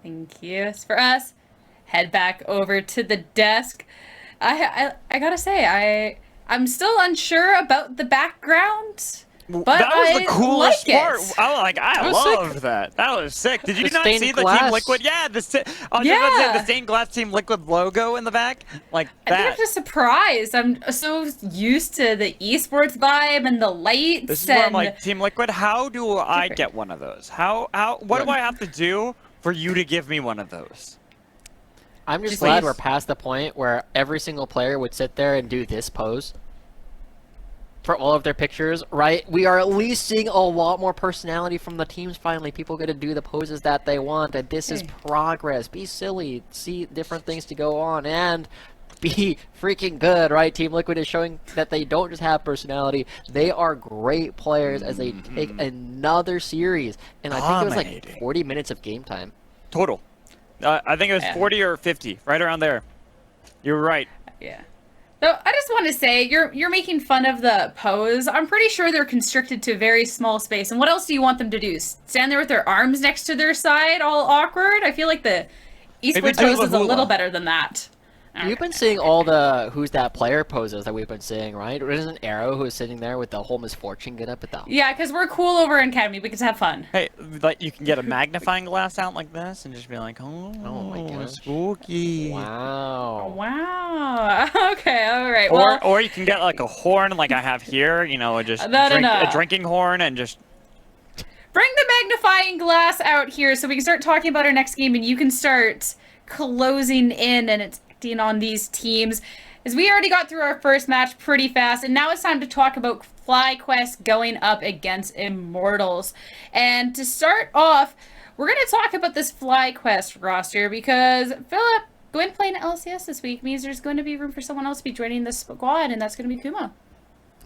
Thank you. As for us, head back over to the desk. I gotta say, I'm still unsure about the background, but That was the I coolest like part. it. I love that. That was sick. Did you The not stained see glass. the Team Liquid? Yeah, I was just about to say the stained glass Team Liquid logo in the back, like I think I'm that. just surprised. I'm so used to the esports vibe and the lights. This is where I'm and like, Team Liquid, how do I different. get one of those? What do I have to do for you to give me one of those? I'm just Just glad like- we're past the point where every single player would sit there and do this pose for all of their pictures, right? We are at least seeing a lot more personality from the teams finally. People get to do the poses that they want, and this is progress. Be silly, see different things to go on, and be freaking good, right? Team Liquid is showing that they don't just have personality, they are great players as they take another series. And I think it was like Dominating. 40 minutes of game time. Total. I think it was Yeah. 40 or 50, right around there. You're right. Yeah. So I just want to say you're making fun of the pose. I'm pretty sure they're constricted to a very small space. And what else do you want them to do? Stand there with their arms next to their side, all awkward? I feel like the esports do pose the is a hula. little better than that. You've been seeing all the who's that player poses that we've been seeing, right? There's an Arrow who's sitting there with the whole misfortune get up at the Yeah, because we're cool over in Academy. We can have fun. Hey, like you can get a magnifying glass out like this and just be like, oh my gosh. spooky. Wow. Wow. Okay, all right. Or, Well, or you can get like a horn like I have here, you know, just No. a drinking horn and just bring the magnifying glass out here so we can start talking about our next game and you can start closing in and it's acting on these teams. As we already got through our first match pretty fast, and now it's time to talk about FlyQuest going up against Immortals. And to start off, we're going to talk about this FlyQuest roster because Philip going to play in LCS this week means there's going to be room for someone else to be joining the squad, and that's going to be Kuma.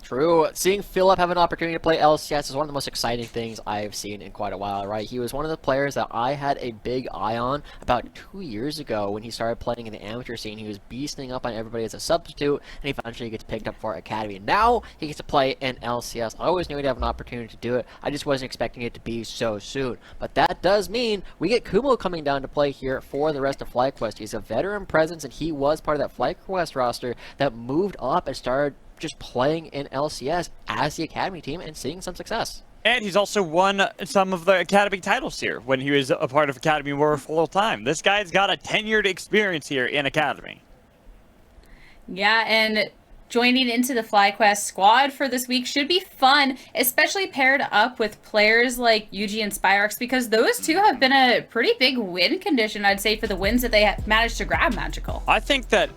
True. Seeing Philip have an opportunity to play LCS is one of the most exciting things I've seen in quite a while, right? He was one of the players that I had a big eye on about 2 years ago when he started playing in the amateur scene. He was beasting up on everybody as a substitute, and eventually gets picked up for Academy. Now he gets to play in LCS. I always knew he'd have an opportunity to do it. I just wasn't expecting it to be so soon. But that does mean we get Kumo coming down to play here for the rest of FlyQuest. He's a veteran presence, and he was part of that FlyQuest roster that moved up and started just playing in LCS as the Academy team and seeing some success. and he's also won some of the Academy titles here when he was a part of Academy more full time. This guy's got a tenured experience here in Academy. Yeah, and joining into the FlyQuest squad for this week should be fun, especially paired up with players like Yuji and Spyrox, because those two have been a pretty big win condition, I'd say, for the wins that they have managed to grab Magical. I think that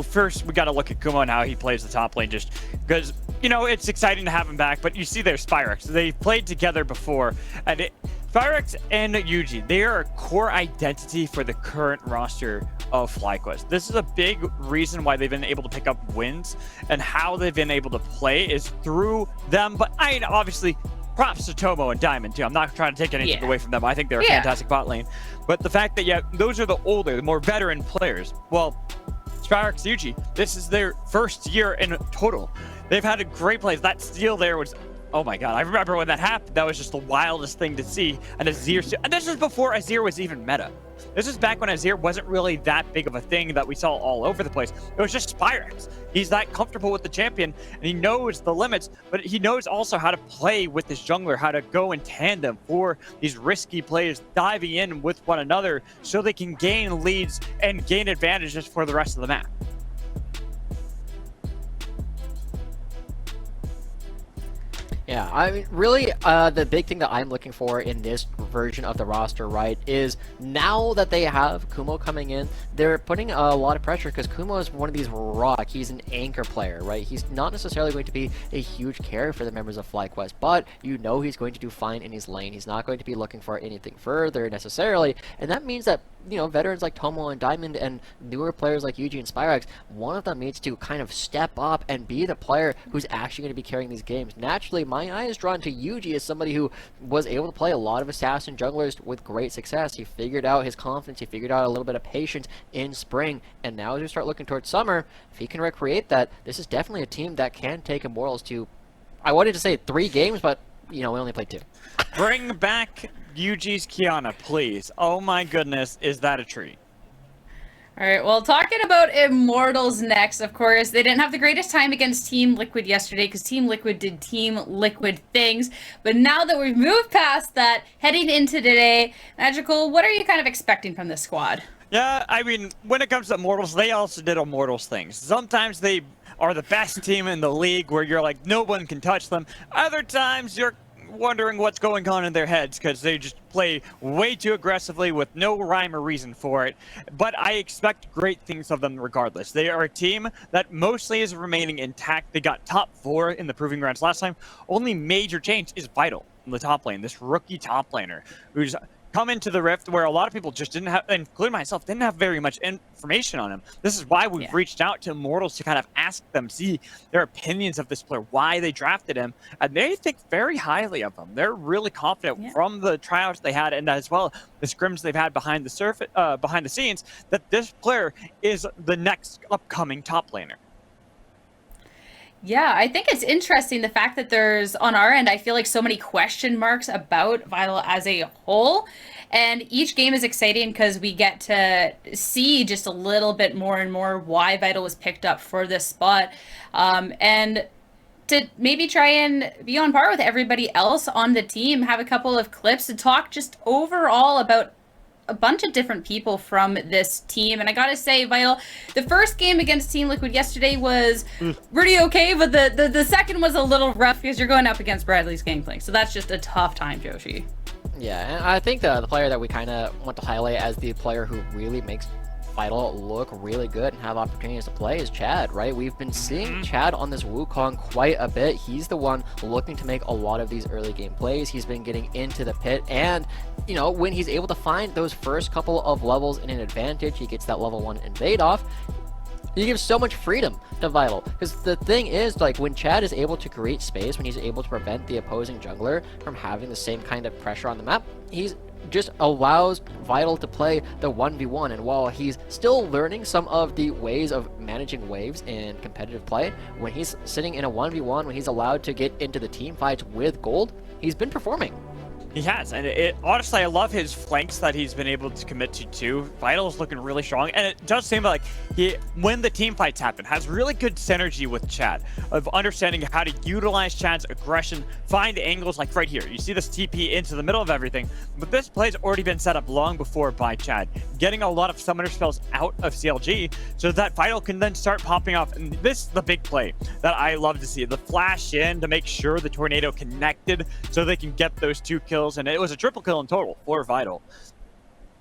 first we got to look at Kumo and how he plays the top lane, just because, you know, it's exciting to have him back, but you see there's Spyrox. They played together before, and Spyrox and Yuji, they are a core identity for the current roster of FlyQuest. This is a big reason why they've been able to pick up wins, and how they've been able to play is through them. But obviously, props to Tomo and Diamond too. I'm not trying to take anything away from them. I think they're a fantastic bot lane. But the fact that, those are the older, the more veteran players. Well, Spyrox, Yuji, this is their first year in total. They've had a great plays. That steal there was, oh my god, I remember when that happened. That was just the wildest thing to see. And Azir, and this is before Azir was even meta. This is back when Azir wasn't really that big of a thing that we saw all over the place. It was just Spyrox. He's that comfortable with the champion, and he knows the limits, but he knows also how to play with this jungler, how to go in tandem for these risky plays, diving in with one another so they can gain leads and gain advantages for the rest of the map. Yeah, I mean, really, the big thing that I'm looking for in this version of the roster, right, is now that they have Kumo coming in, they're putting a lot of pressure because Kumo is one of these rock. He's an anchor player, right? He's not necessarily going to be a huge carry for the members of FlyQuest, but you know he's going to do fine in his lane. He's not going to be looking for anything further necessarily, and that means that, you know, veterans like Tomo and Diamond and newer players like Yuji and Spyrox, one of them needs to kind of step up and be the player who's actually going to be carrying these games. Naturally, my eye is drawn to Yuji as somebody who was able to play a lot of assassin junglers with great success. He figured out his confidence, he figured out a little bit of patience in spring, and now as we start looking towards summer, if he can recreate that, this is definitely a team that can take Immortals to, I wanted to say 3 games, but, you know, we only played 2. Bring back Yuji's Kiana, please. Oh my goodness, is that a treat? All right, well, talking about Immortals next, of course, they didn't have the greatest time against Team Liquid yesterday because Team Liquid did Team Liquid things. But now that we've moved past that, heading into today, Magical, what are you kind of expecting from this squad? Yeah, I mean, when it comes to Immortals, they also did Immortals things. Sometimes they are the best team in the league where you're like, no one can touch them. Other times you're wondering what's going on in their heads because they just play way too aggressively with no rhyme or reason for it. But I expect great things of them regardless. They are a team that mostly is remaining intact. They got top 4 in the Proving Grounds last time. Only major change is Vital in the top lane, this rookie top laner who's come into the Rift where a lot of people just didn't have, including myself, didn't have very much information on him. This is why we've reached out to Immortals to kind of ask them, see their opinions of this player, why they drafted him, and they think very highly of him. They're really confident from the tryouts they had, and as well the scrims they've had behind the scenes, that this player is the next upcoming top laner. Yeah, I think it's interesting the fact that there's, on our end, I feel like so many question marks about Vital as a whole. And each game is exciting because we get to see just a little bit more and more why Vital was picked up for this spot. And to maybe try and be on par with everybody else on the team, have a couple of clips to talk just overall about a bunch of different people from this team. And I gotta say, Vital, the first game against Team Liquid yesterday was pretty okay, but the second was a little rough because you're going up against Bradley's Gangplank. So that's just a tough time, Joshi. Yeah, and I think the player that we kind of want to highlight as the player who really makes Vital look really good and have opportunities to play is Chad, right? We've been seeing Chad on this Wukong quite a bit. He's the one looking to make a lot of these early game plays. He's been getting into the pit, and you know, when he's able to find those first couple of levels in an advantage, he gets that level 1 invade off. He gives so much freedom to Vital, because the thing is, like, when Chad is able to create space, when he's able to prevent the opposing jungler from having the same kind of pressure on the map, he's just allows Vital to play the 1v1, and while he's still learning some of the ways of managing waves in competitive play, when he's sitting in a 1v1, when he's allowed to get into the team fights with gold, he's been performing. He has, and honestly, I love his flanks that he's been able to commit to too. Vital is looking really strong, and it does seem like he, when the team fights happen, has really good synergy with Chad of understanding how to utilize Chad's aggression, find angles like right here. You see this TP into the middle of everything, but this play's already been set up long before by Chad, getting a lot of summoner spells out of CLG so that Vital can then start popping off. And this is the big play that I love to see, the flash in to make sure the tornado connected so they can get those 2 kills. And it was a triple kill in total for Vital.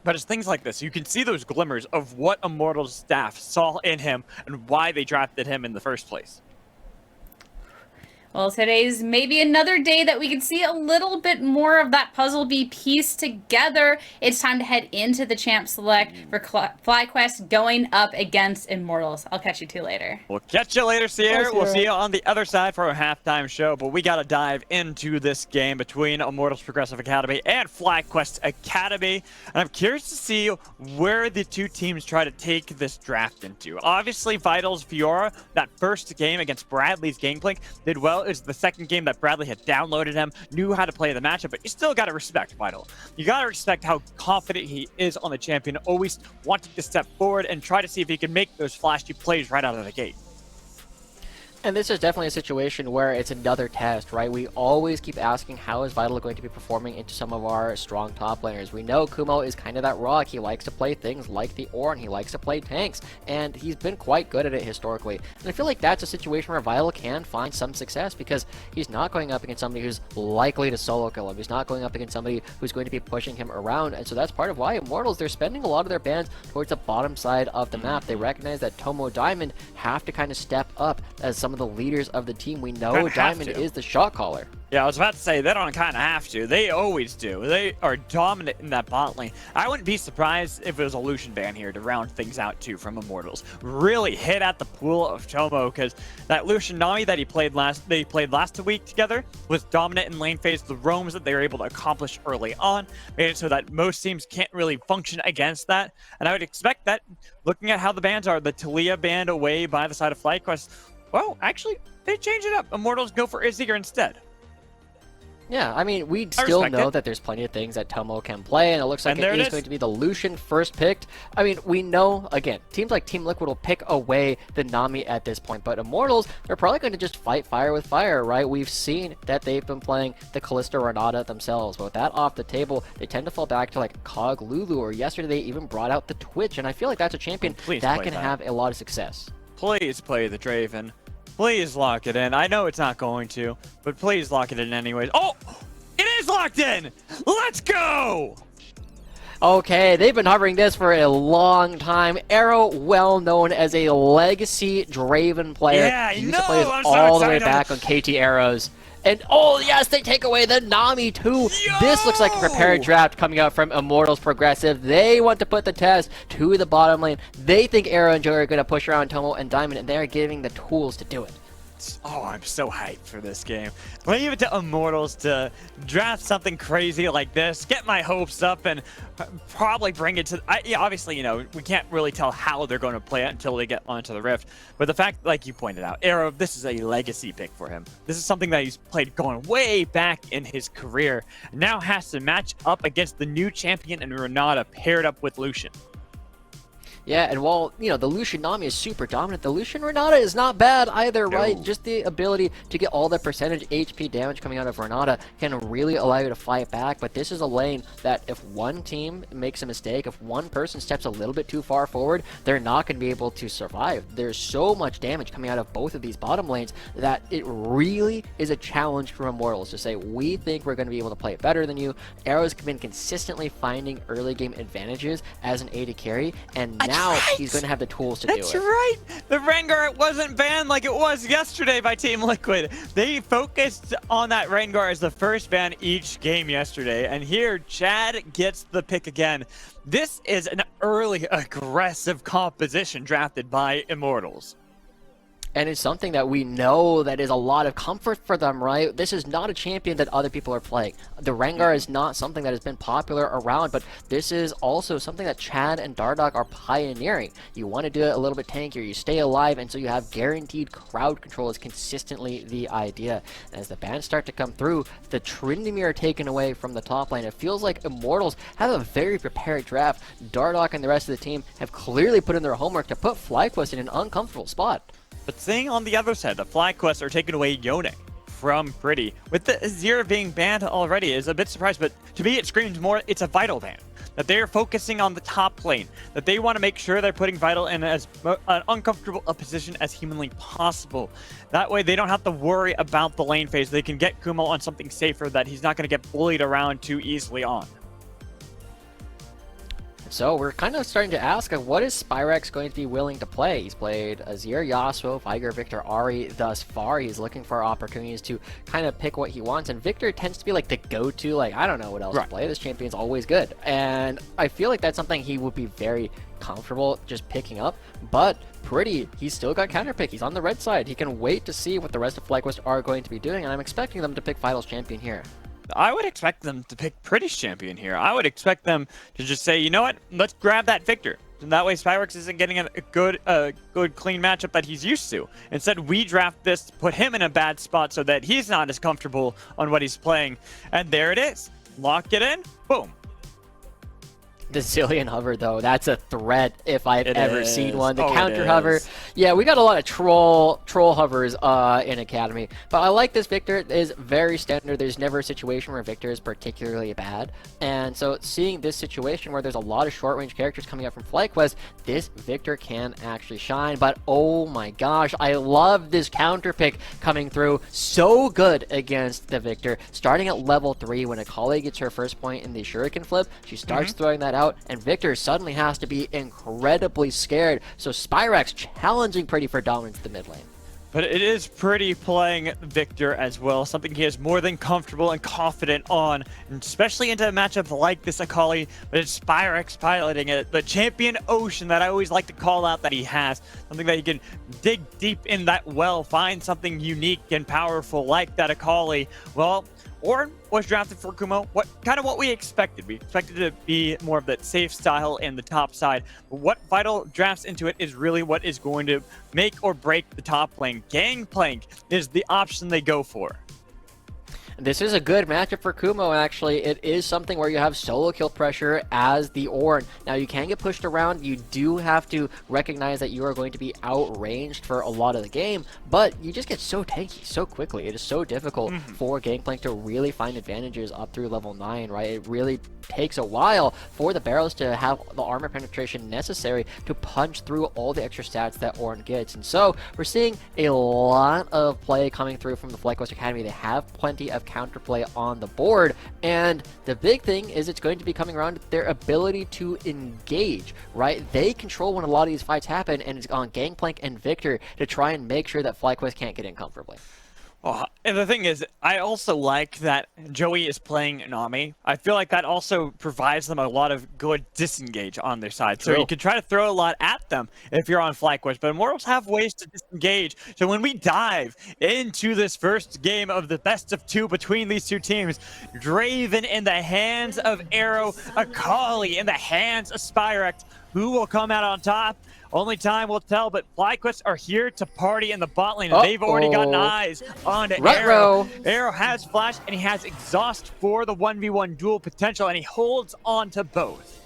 But it's things like this. You can see those glimmers of what Immortals staff saw in him and why they drafted him in the first place. Well, today's maybe another day that we can see a little bit more of that puzzle be pieced together. It's time to head into the Champ Select for FlyQuest going up against Immortals. I'll catch you two later. We'll catch you later, Sierra. We'll see you on the other side for our halftime show. But we got to dive into this game between Immortals Progressive Academy and FlyQuest Academy. And I'm curious to see where the two teams try to take this draft into. Obviously, Vital's Fiora, that first game against Bradley's Gangplank, did well. It was the second game that Bradley had downloaded him, knew how to play the matchup, but you still got to respect Vital. You got to respect how confident he is on the champion, always wanting to step forward and try to see if he can make those flashy plays right out of the gate. And this is definitely a situation where it's another test, right? We always keep asking how is Vital going to be performing into some of our strong top laners. We know Kumo is kind of that rock. He likes to play things like the Ornn. He likes to play tanks, and he's been quite good at it historically. And I feel like that's a situation where Vital can find some success because he's not going up against somebody who's likely to solo kill him. He's not going up against somebody who's going to be pushing him around. And so that's part of why Immortals, they're spending a lot of their bans towards the bottom side of the map. They recognize that Tomo Diamond have to kind of step up as some of the leaders of the team. We know Diamond is the shot caller. Yeah, I was about to say, they don't kind of have to. They always do. They are dominant in that bot lane. I wouldn't be surprised if it was a Lucian ban here to round things out too from Immortals. Really hit at the pool of Tomo, because that Lucian Nami that they played last week together was dominant in lane phase. The roams that they were able to accomplish early on made it so that most teams can't really function against that. And I would expect that, looking at how the bans are, the Talia banned away by the side of FlyQuest, well, actually, they change it up. Immortals go for Izir instead. Yeah, I mean, we still respect know it. that there's plenty of things that Tomo can play, and it looks like And there it it is is. going to be the Lucian first picked. I mean, we know, again, teams like Team Liquid will pick away the Nami at this point, but Immortals, they're probably going to just fight fire with fire, right? We've seen that they've been playing the Kalista Renata themselves, but with that off the table, they tend to fall back to like Cog Lulu, or yesterday they even brought out the Twitch, and I feel like that's a champion Please that play can that. have a lot of success. Please play the Draven. Please lock it in. I know it's not going to, but please lock it in anyways. Oh, it is locked in. Let's go. Okay, they've been hovering this for a long time. Arrow, well known as a legacy Draven player. Yeah, I He used know, to play this I'm so all the way excited. back on KT Arrows. And oh yes, they take away the Nami too. This looks like a prepared draft coming out from Immortals Progressive. They want to put the test to the bottom lane. They think Arrow and Joe are going to push around Tomo and Diamond, and they're giving the tools to do it. Oh, I'm so hyped for this game. Leave it to Immortals to draft something crazy like this, get my hopes up, and probably bring it to... yeah, obviously, you know, we can't really tell how they're going to play it until they get onto the Rift. But the fact, like you pointed out, Arrow, this is a legacy pick for him. This is something that he's played going way back in his career. Now has to match up against the new champion and Renata paired up with Lucian. Yeah, and while, you know, the Lucian Nami is super dominant, the Lucian Renata is not bad either, right? Just the ability to get all the percentage HP damage coming out of Renata can really allow you to fight back, but this is a lane that if one team makes a mistake, if one person steps a little bit too far forward, they're not going to be able to survive. There's so much damage coming out of both of these bottom lanes that it really is a challenge for Immortals to say, we think we're going to be able to play it better than you. Arrow's been consistently finding early game advantages as an AD carry, and now he's going to have the tools to do it. That's right. The Rengar wasn't banned like it was yesterday by Team Liquid. They focused on that Rengar as the first ban each game yesterday. And here, Chad gets the pick again. This is an early aggressive composition drafted by Immortals. And it's something that we know that is a lot of comfort for them, right? This is not a champion that other people are playing. The Rengar is not something that has been popular around, but this is also something that Chad and Dardoch are pioneering. You want to do it a little bit tankier, you stay alive, and so you have guaranteed crowd control is consistently the idea. And as the bans start to come through, the Tryndamere are taken away from the top lane. It feels like Immortals have a very prepared draft. Dardoch and the rest of the team have clearly put in their homework to put FlyQuest in an uncomfortable spot. But seeing on the other side, the FlyQuest are taking away Yone from Pretty. With the Azir being banned already is a bit surprised, but to me it screams more it's a Vital ban. That they're focusing on the top lane. That they want to make sure they're putting Vital in as an uncomfortable a position as humanly possible. That way they don't have to worry about the lane phase. They can get Kumo on something safer that he's not going to get bullied around too easily on. So we're kind of starting to ask, what is Spyrex going to be willing to play? He's played Azir, Yasuo, Viger, Victor, Ahri thus far. He's looking for opportunities to kind of pick what he wants, and Victor tends to be like the go-to, like, I don't know what else to play. This champion's always good. And I feel like that's something he would be very comfortable just picking up, but Pretty, he's still got counterpick. He's on the red side. He can wait to see what the rest of FlyQuest are going to be doing, and I'm expecting them to pick Vital's champion here. I would expect them to pick Pretty's champion here. I would expect them to just say, you know what, let's grab that Victor. And that way Spyrex isn't getting a good clean matchup that he's used to. Instead, we draft this, put him in a bad spot so that he's not as comfortable on what he's playing. And there it is. Lock it in. Boom. The Zillion hover, though, that's a threat if I've ever seen one. The Oh, counter it hover. is. Yeah, we got a lot of troll hovers in Academy. But I like this Victor. It is very standard. There's never a situation where Victor is particularly bad. And so seeing this situation where there's a lot of short-range characters coming up from FlyQuest, this Victor can actually shine. But oh my gosh, I love this counter pick coming through. So good against the Victor. Starting at level 3 when Akali gets her first point in the Shuriken flip, she starts throwing that out, and Victor suddenly has to be incredibly scared. So Spyrex challenging Pretty for dominance in the mid lane. But it is Pretty playing Victor as well, something he is more than comfortable and confident on, and especially into a matchup like this Akali, but it's Spyrex piloting it, the champion ocean that I always like to call out that he has, something that he can dig deep in that well, find something unique and powerful like that Akali. Well, Ornn was drafted for Kumo, what we expected. We expected it to be more of that safe style in the top side. But what Vital drafts into it is really what is going to make or break the top lane. Gangplank is the option they go for. This is a good matchup for Kumo, actually. It is something where you have solo kill pressure as the Ornn. Now, you can get pushed around. You do have to recognize that you are going to be outranged for a lot of the game, but you just get so tanky so quickly. It is so difficult for Gangplank to really find advantages up through level 9, right? It really takes a while for the barrels to have the armor penetration necessary to punch through all the extra stats that Ornn gets. And so we're seeing a lot of play coming through from the FlyQuest Academy. They have plenty of counterplay on the board, and the big thing is it's going to be coming around to their ability to engage, right? They control when a lot of these fights happen, and it's on Gangplank and Victor to try and make sure that FlyQuest can't get in comfortably. And the thing is, I also like that Joey is playing Nami. I feel like that also provides them a lot of good disengage on their side. So you can try to throw a lot at them if you're on FlyQuest, but Immortals have ways to disengage. So when we dive into this first game of the best of 2 between these two teams, Draven in the hands of Arrow, Akali in the hands of Spyrex, who will come out on top? Only time will tell, but FlyQuest are here to party in the bot lane, and they've already gotten eyes on Arrow. Arrow has flash, and he has exhaust for the 1v1 duel potential, and he holds on to both.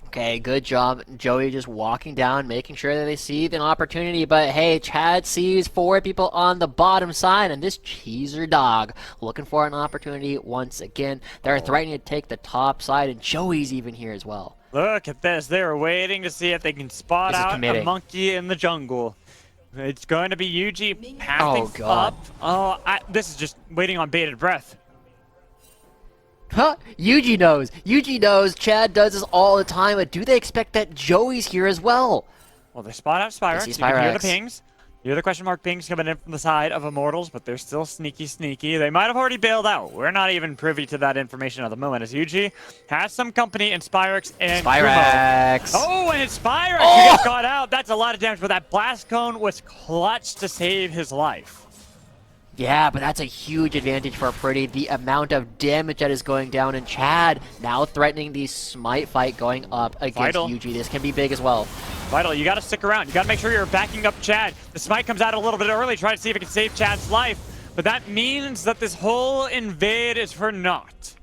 Okay, good job. Joey just walking down, making sure that they see an opportunity. But hey, Chad sees 4 people on the bottom side, and this cheeser dog looking for an opportunity once again. They're threatening to take the top side, and Joey's even here as well. Look at this. They're waiting to see if they can spot out a monkey in the jungle. It's going to be Yuji passing up. This is just waiting on bated breath. Huh? Yuji knows. Yuji knows. Chad does this all the time, but do they expect that Joey's here as well? Well, they spot out Spyrex. You can hear the pings. You hear the question mark pings coming in from the side of Immortals, but they're still sneaky. They might have already bailed out. We're not even privy to that information at the moment, as Yuji has some company in Spyrex and Spyrex. Oh, and it's Spyrex who gets caught out. That's a lot of damage, but that blast cone was clutch to save his life. Yeah, but that's a huge advantage for Pretty. The amount of damage that is going down, and Chad now threatening the smite fight going up against Yuji. This can be big as well. Vital, you got to stick around. You got to make sure you're backing up Chad. The smite comes out a little bit early, try to see if it can save Chad's life. But that means that this whole invade is for naught.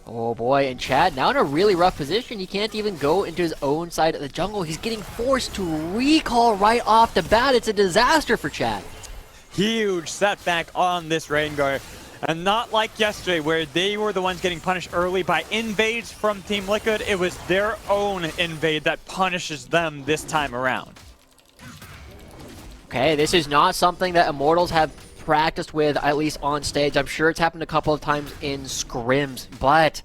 Oh boy, and Chad now in a really rough position. He can't even go into his own side of the jungle. He's getting forced to recall right off the bat. It's a disaster for Chad. Huge setback on this Rengar. And not like yesterday, where they were the ones getting punished early by invades from Team Liquid. It was their own invade that punishes them this time around. Okay, this is not something that Immortals have practiced with, at least on stage. I'm sure it's happened a couple of times in scrims, but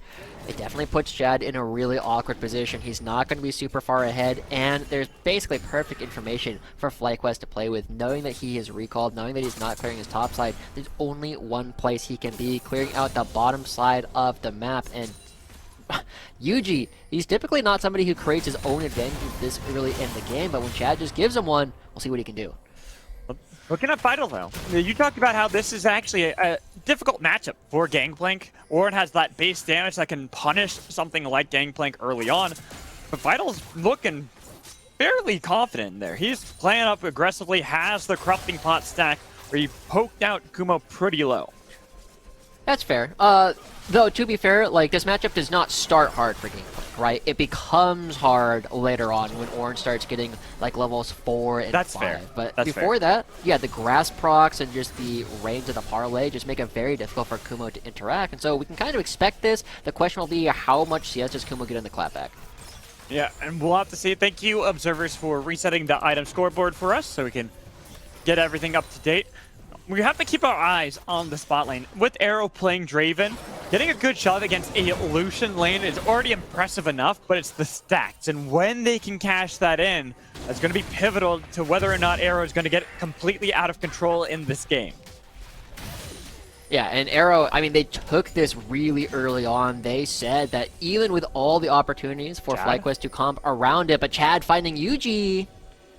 it definitely puts Chad in a really awkward position. He's not going to be super far ahead, and there's basically perfect information for FlyQuest to play with. Knowing that he is recalled, knowing that he's not clearing his top side, there's only one place he can be, clearing out the bottom side of the map. And Yuji, he's typically not somebody who creates his own advantage this early in the game, but when Chad just gives him one, we'll see what he can do. Looking at Vital, though, you talked about how this is actually a difficult matchup for Gangplank. Ornn has that base damage that can punish something like Gangplank early on. But Vital's looking fairly confident in there. He's playing up aggressively, has the Corrupting Pot stack where he poked out Kumo pretty low. That's fair. Though, to be fair, like, this matchup does not start hard for Gangplank, right? It becomes hard later on when Ornn starts getting, like, levels 4 and 5. Fair. But That's before fair. that, yeah, the grass procs and just the range of the parlay just make it very difficult for Kumo to interact. And so we can kind of expect this. The question will be, how much CS does Kumo get in the clapback? Yeah, and we'll have to see. Thank you, observers, for resetting the item scoreboard for us so we can get everything up to date. We have to keep our eyes on the spot lane. With Arrow playing Draven, getting a good shot against a Lucian lane is already impressive enough, but it's the stacks. And when they can cash that in, that's going to be pivotal to whether or not Arrow is going to get completely out of control in this game. Yeah, and Arrow, I mean, they took this really early on. They said that even with all the opportunities for FlyQuest to comp around it, but Chad finding Yuji...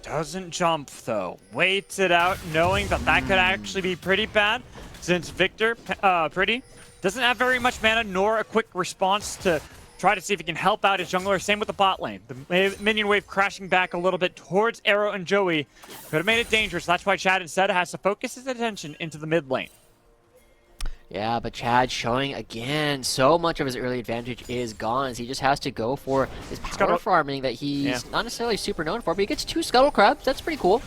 Doesn't jump, though. Waits it out, knowing that that could actually be pretty bad, since Victor, Pretty, doesn't have very much mana, nor a quick response to try to see if he can help out his jungler. Same with the bot lane. The minion wave crashing back a little bit towards Arrow and Joey could have made it dangerous. That's why Chad instead has to focus his attention into the mid lane. Yeah, but Chad showing again so much of his early advantage is gone as he just has to go for his power Scuttle. farming that he's not necessarily super known for, but he gets 2 Scuttle Crabs. That's pretty cool.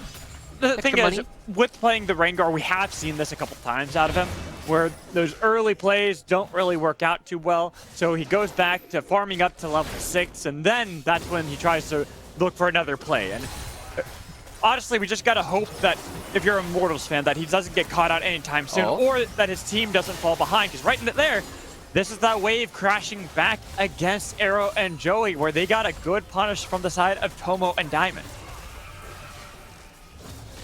The thing money. is, with playing the Rengar, we have seen this a couple times out of him, where those early plays don't really work out too well. So he goes back to farming up to level 6, and then that's when he tries to look for another play. And honestly, we just gotta hope that if you're a Immortals fan, that he doesn't get caught out anytime soon, or that his team doesn't fall behind. Because right in there, this is that wave crashing back against Arrow and Joey, where they got a good punish from the side of Tomo and Diamond.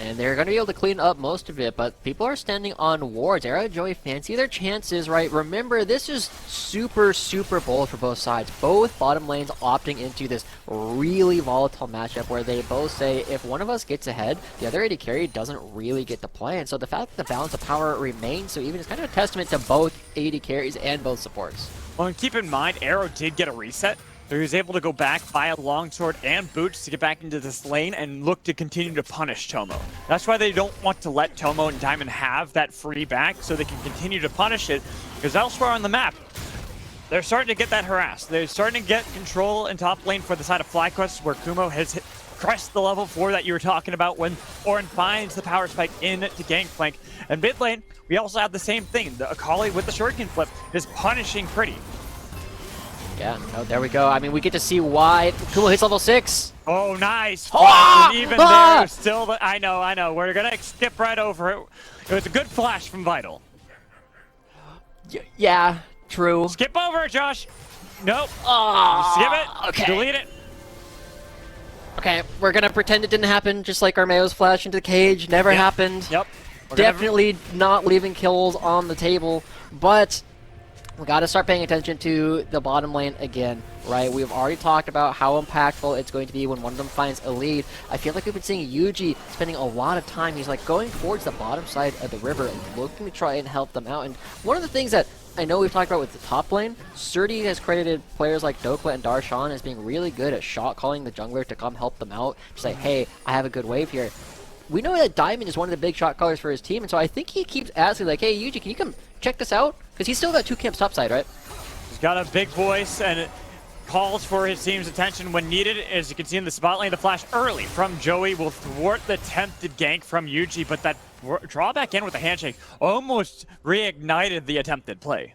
And they're going to be able to clean up most of it, but people are standing on wards. Arrow and Joey fancy their chances, right? Remember, this is super, super bold for both sides. Both bottom lanes opting into this really volatile matchup where they both say, if one of us gets ahead, the other AD carry doesn't really get to play. And so the fact that the balance of power remains so even is kind of a testament to both AD carries and both supports. Well, and keep in mind, Arrow did get a reset. So he was able to go back, buy a longsword and boots to get back into this lane and look to continue to punish Tomo. That's why they don't want to let Tomo and Diamond have that free back so they can continue to punish it, because elsewhere on the map, they're starting to get that harassed. They're starting to get control in top lane for the side of FlyQuest, where Kumo has crest the level 4 that you were talking about when Orin finds the power spike in to Gangplank. And mid lane, we also have the same thing. The Akali with the shuriken flip is punishing Pretty. Yeah, no, there we go. I mean, we get to see why Kumo hits level 6. Oh, nice. Ah! And even Ah! there, still, I know. We're going to skip right over it. It was a good flash from Vital. Yeah, true. Skip over it, Josh. Nope. Oh, Skip it. Okay. Delete it. Okay, we're going to pretend it didn't happen, just like Armeo's flash into the cage. Never happened. Yep. Definitely not leaving kills on the table, but we got to start paying attention to the bottom lane again, right? We've already talked about how impactful it's going to be when one of them finds a lead. I feel like we've been seeing Yuji spending a lot of time. He's like going towards the bottom side of the river, looking to try and help them out. And one of the things that I know we've talked about with the top lane, Surdy has credited players like Dokla and Darshan as being really good at shot calling the jungler to come help them out. Just like, hey, I have a good wave here. We know that Diamond is one of the big shot callers for his team, and so I think he keeps asking, like, hey, Yuji, can you come check this out? Because he's still got 2 camps topside, right? He's got a big voice and it calls for his team's attention when needed. As you can see in the spot lane, the flash early from Joey will thwart the attempted gank from Yuji, but that drawback in with the handshake almost reignited the attempted play.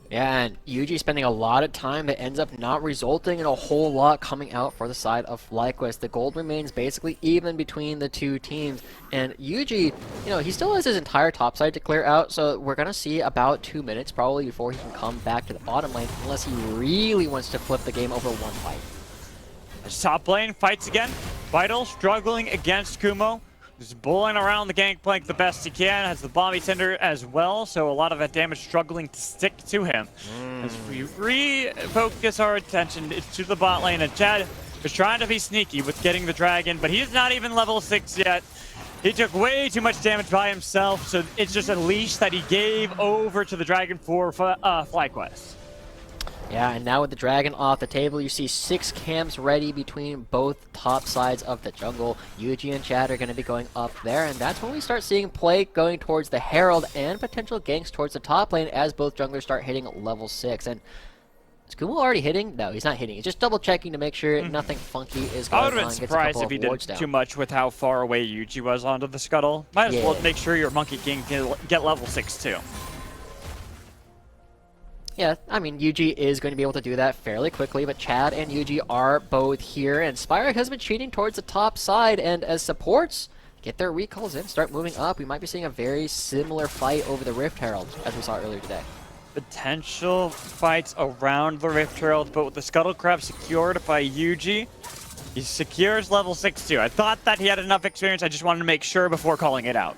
Yeah, and Yuji spending a lot of time that ends up not resulting in a whole lot coming out for the side of FlyQuest. The gold remains basically even between the two teams, and Yuji, you know, he still has his entire top side to clear out, so we're going to see about 2 minutes probably before he can come back to the bottom lane, unless he really wants to flip the game over one fight. Top lane fights again. Vital struggling against Kumo. Just bullying around the Gangplank the best he can, has the Bomby Cinder as well, so a lot of that damage struggling to stick to him. As we refocus our attention to the bot lane, and Chad is trying to be sneaky with getting the dragon, but he's not even level 6 yet. He took way too much damage by himself, so it's just a leash that he gave over to the dragon for FlyQuest. Yeah, and now with the dragon off the table, you see 6 camps ready between both top sides of the jungle. Yuji and Chad are going to be going up there, and that's when we start seeing play going towards the Herald and potential ganks towards the top lane as both junglers start hitting level 6. And is Kumo already hitting? No, he's not hitting. He's just double checking to make sure nothing funky is going on. I would have been surprised if he did too much with how far away Yuji was onto the scuttle. Might as well make sure your Monkey King can get level 6 too. Yeah, I mean, Yuji is going to be able to do that fairly quickly, but Chad and Yuji are both here, and Spyrek has been cheating towards the top side, and as supports get their recalls in, start moving up, we might be seeing a very similar fight over the Rift Herald, as we saw earlier today. Potential fights around the Rift Herald, but with the Scuttle Crab secured by Yuji, he secures level 6 too. I thought that he had enough experience, I just wanted to make sure before calling it out.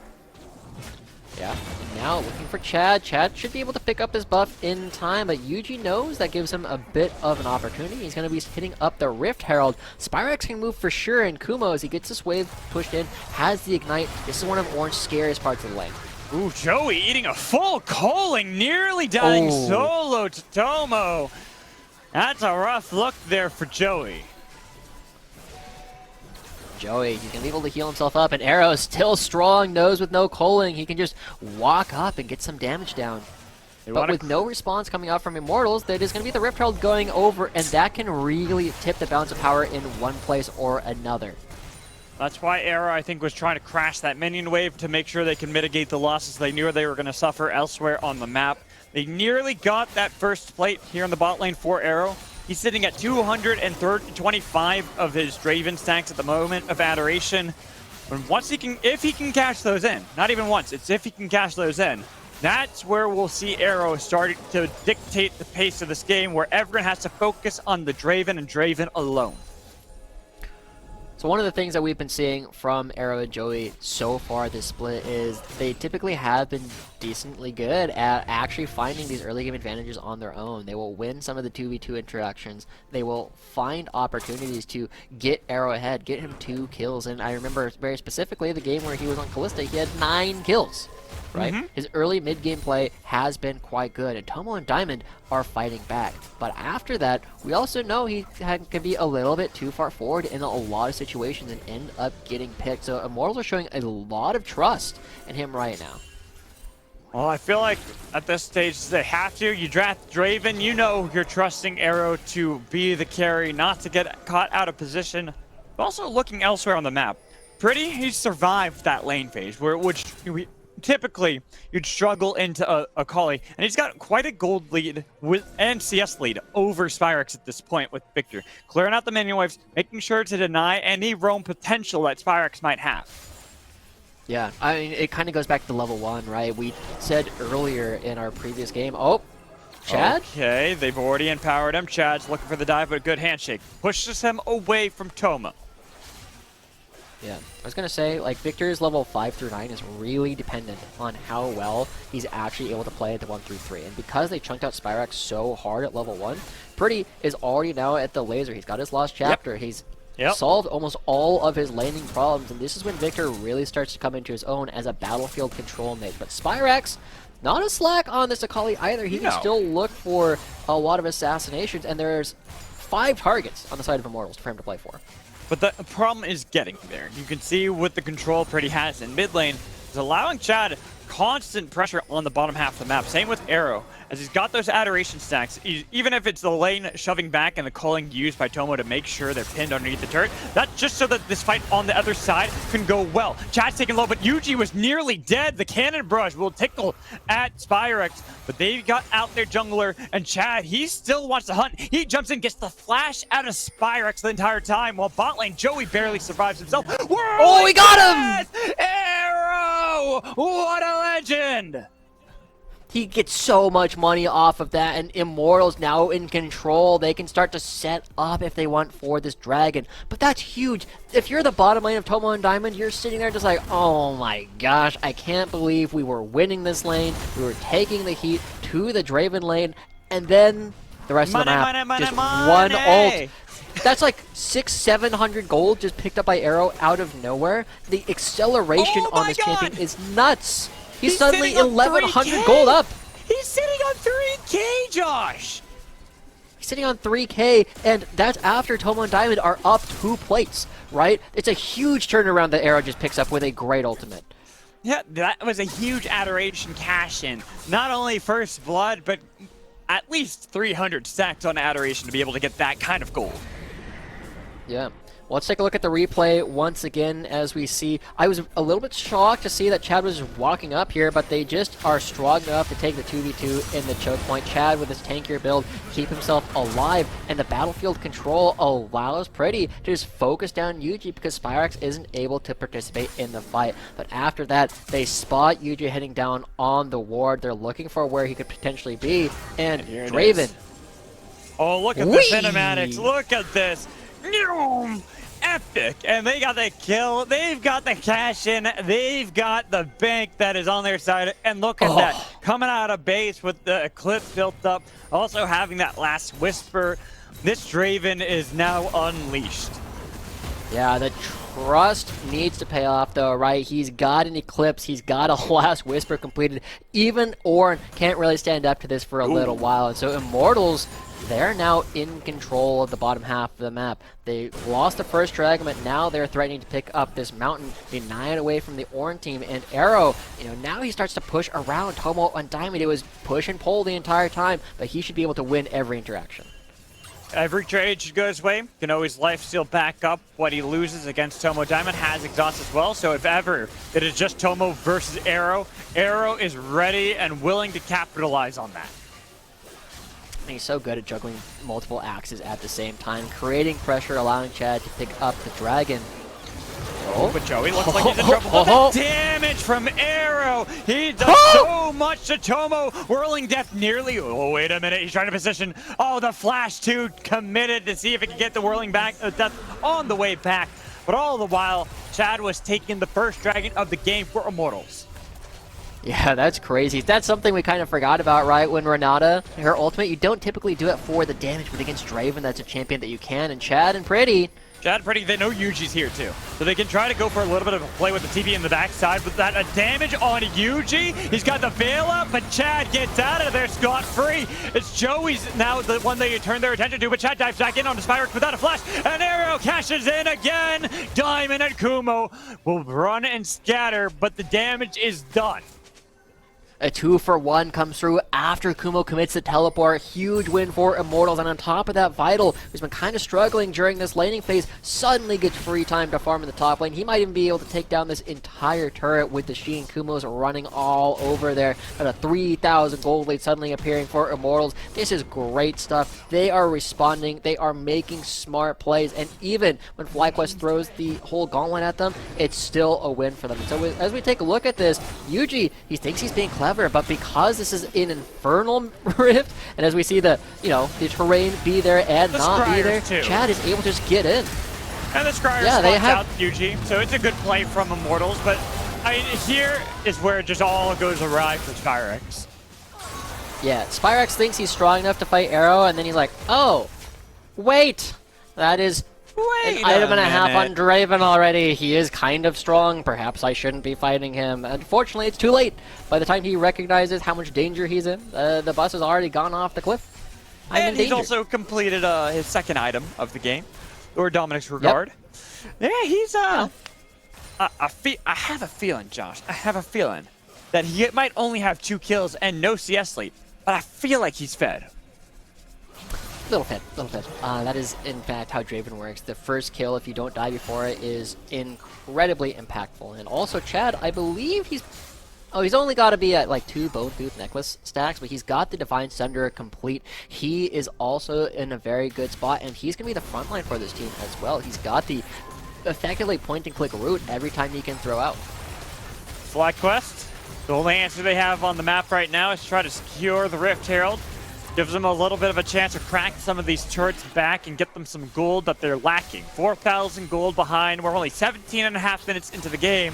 Yeah, now looking for Chad. Chad should be able to pick up his buff in time, but Yuji knows that gives him a bit of an opportunity. He's going to be hitting up the Rift Herald. Spyrex can move for sure, and Kumo, as he gets this wave pushed in, has the Ignite. This is one of Orange's scariest parts of the lane. Ooh, Joey eating a full calling, nearly dying solo to Tomo. That's a rough look there for Joey. Joey, he's gonna be able to heal himself up, and Arrow is still strong, knows with no culling, he can just walk up and get some damage down. But with no response coming out from Immortals, that is going to be the Rift Herald going over, and that can really tip the balance of power in one place or another. That's why Arrow, I think, was trying to crash that minion wave to make sure they can mitigate the losses they knew they were going to suffer elsewhere on the map. They nearly got that first plate here in the bot lane for Arrow. He's sitting at 225 of his Draven stacks at the moment of Adoration. But once he can, if he can cash those in, not even once, it's if he can cash those in, that's where we'll see Arrow starting to dictate the pace of this game, where everyone has to focus on the Draven and Draven alone. So one of the things that we've been seeing from Arrow and Joey so far this split is they typically have been decently good at actually finding these early game advantages on their own. They will win some of the 2v2 interactions. They will find opportunities to get Arrow ahead, get him 2 kills. And I remember very specifically the game where he was on Callista, he had 9 kills. Right? His early mid-game play has been quite good, and Tomo and Diamond are fighting back. But after that, we also know he can be a little bit too far forward in a lot of situations and end up getting picked. So Immortals are showing a lot of trust in him right now. Well, I feel like at this stage they have to. You draft Draven, you know you're trusting Arrow to be the carry, not to get caught out of position. But also looking elsewhere on the map. Pretty, he survived that lane phase, where typically you'd struggle into a Kali, and he's got quite a gold lead and CS lead over Spyrex at this point with Victor. Clearing out the minion waves, making sure to deny any roam potential that Spyrex might have. Yeah, I mean, it kind of goes back to level 1, right? We said earlier in our previous game, oh, Chad? Okay, they've already empowered him. Chad's looking for the dive, but a good handshake. Pushes him away from Toma. Yeah, I was gonna say, like, Victor's level 5 through 9 is really dependent on how well he's actually able to play at the 1 through 3. And because they chunked out Spyrex so hard at level 1, Pretty is already now at the laser. He's got his lost chapter. Yep. He's solved almost all of his laning problems, and this is when Victor really starts to come into his own as a battlefield control mage. But Spyrex, not a slack on this Akali either. He can still look for a lot of assassinations, and there's 5 targets on the side of Immortals for him to play for. But the problem is getting there. You can see with the control Pretty has in mid lane is allowing Chad constant pressure on the bottom half of the map. Same with Arrow, as he's got those adoration stacks. Even if it's the lane shoving back and the culling used by Tomo to make sure they're pinned underneath the turret, that's just so that this fight on the other side can go well. Chad's taking low, but Yuji was nearly dead. The cannon brush will tickle at Spyrex, but they got out their jungler, and Chad, he still wants to hunt. He jumps in, gets the flash out of Spyrex the entire time, while bot lane Joey barely survives himself. Oh, we got him! Arrow! What a legend! He gets so much money off of that, and Immortals now in control. They can start to set up if they want for this dragon. But that's huge. If you're the bottom lane of Tomo and Diamond, you're sitting there just like, oh my gosh, I can't believe we were winning this lane. We were taking the heat to the Draven lane, and then the rest of the map, just one ult. That's like 600-700 gold just picked up by Arrow out of nowhere. The acceleration on this champion is nuts. He's suddenly 1,100 gold up. He's sitting on 3K, Josh. He's sitting on 3K, and that's after Tomo and Diamond are up 2 plates, right? It's a huge turnaround that Arrow just picks up with a great ultimate. Yeah, that was a huge adoration cash-in. Not only first blood, but at least 300 stacks on adoration to be able to get that kind of gold. Yeah. Well, let's take a look at the replay once again as we see. I was a little bit shocked to see that Chad was walking up here, but they just are strong enough to take the 2v2 in the choke point. Chad with his tankier build, keep himself alive, and the battlefield control allows Pretty to just focus down Yuji because Spyrex isn't able to participate in the fight. But after that, they spot Yuji heading down on the ward. They're looking for where he could potentially be, and Draven. Oh, look at the cinematics. Look at this. Epic, and they got the kill, they've got the cash in, they've got the bank that is on their side, and look at that, coming out of base with the Eclipse built up, also having that last whisper. This Draven is now unleashed. Yeah, the trust needs to pay off though, right? He's got an Eclipse, he's got a Last Whisper completed. Even Ornn can't really stand up to this for a little while, and so Immortals, they're now in control of the bottom half of the map. They lost the first dragon, but now they're threatening to pick up this mountain, be 9 away from the Ornn team. And Arrow, now he starts to push around Tomo on Diamond. It was push and pull the entire time, but he should be able to win every interaction. Every trade should go his way. Can always lifesteal back up what he loses against Tomo. Diamond has exhaust as well, so if ever it is just Tomo versus Arrow, Arrow is ready and willing to capitalize on that. And he's so good at juggling multiple axes at the same time, creating pressure, allowing Chad to pick up the dragon. Oh, but Joey looks like he's in trouble. Look at the damage from Arrow. He does so much to Tomo. Whirling Death nearly. Oh, wait a minute. He's trying to position. Oh, the Flash 2 committed to see if he can get the Whirling Death on the way back. But all the while, Chad was taking the first dragon of the game for Immortals. Yeah, that's crazy. That's something we kind of forgot about, right? When Renata, her ultimate, you don't typically do it for the damage, but against Draven, that's a champion that you can. And Chad and Pretty, they know Yuji's here too. So they can try to go for a little bit of a play with the TP in the backside, but that damage on Yuji. He's got the veil up, but Chad gets out of there scot-free. It's Joey's now the one they turn their attention to, but Chad dives back in on the Spyrex without a flash, and Arrow cashes in again. Diamond and Kumo will run and scatter, but the damage is done. A 2-for-1 comes through after Kumo commits the teleport. Huge win for Immortals. And on top of that, Vital, who's been kind of struggling during this laning phase, suddenly gets free time to farm in the top lane. He might even be able to take down this entire turret with the Sheen. Kumo's running all over there. And a 3,000 gold lead suddenly appearing for Immortals. This is great stuff. They are responding. They are making smart plays. And even when FlyQuest throws the whole gauntlet at them, it's still a win for them. So as we take a look at this, Yuji, he thinks he's being clever, but because this is an Infernal Rift, and as we see the terrain be there and not be there, too. Chad is able to just get in. And the Scryer spots out Yuji, so it's a good play from Immortals, but I mean, here is where it just all goes awry for Spyrex. Yeah, Spyrex thinks he's strong enough to fight Arrow, and then he's like, oh, wait, that is an item and a half on Draven already. He is kind of strong. Perhaps I shouldn't be fighting him. Unfortunately, it's too late. By the time he recognizes how much danger he's in, the bus has already gone off the cliff. And he's also completed his second item of the game, or Dominic's Regard. Yep. Yeah, he's I have a feeling, Josh. I have a feeling that he might only have 2 kills and no CS lead, but I feel like he's fed. Little bit. That is, in fact, how Draven works. The first kill, if you don't die before it, is incredibly impactful. And also, Chad, I believe he's only got to be at like 2 Bone Tooth Necklace stacks, but he's got the Divine Sunder complete. He is also in a very good spot, and he's going to be the front line for this team as well. He's got the effectively point-and-click route every time he can throw out. FlyQuest, the only answer they have on the map right now is to try to secure the Rift Herald. Gives them a little bit of a chance to crack some of these turrets back and get them some gold that they're lacking. 4,000 gold behind. We're only 17.5 minutes into the game.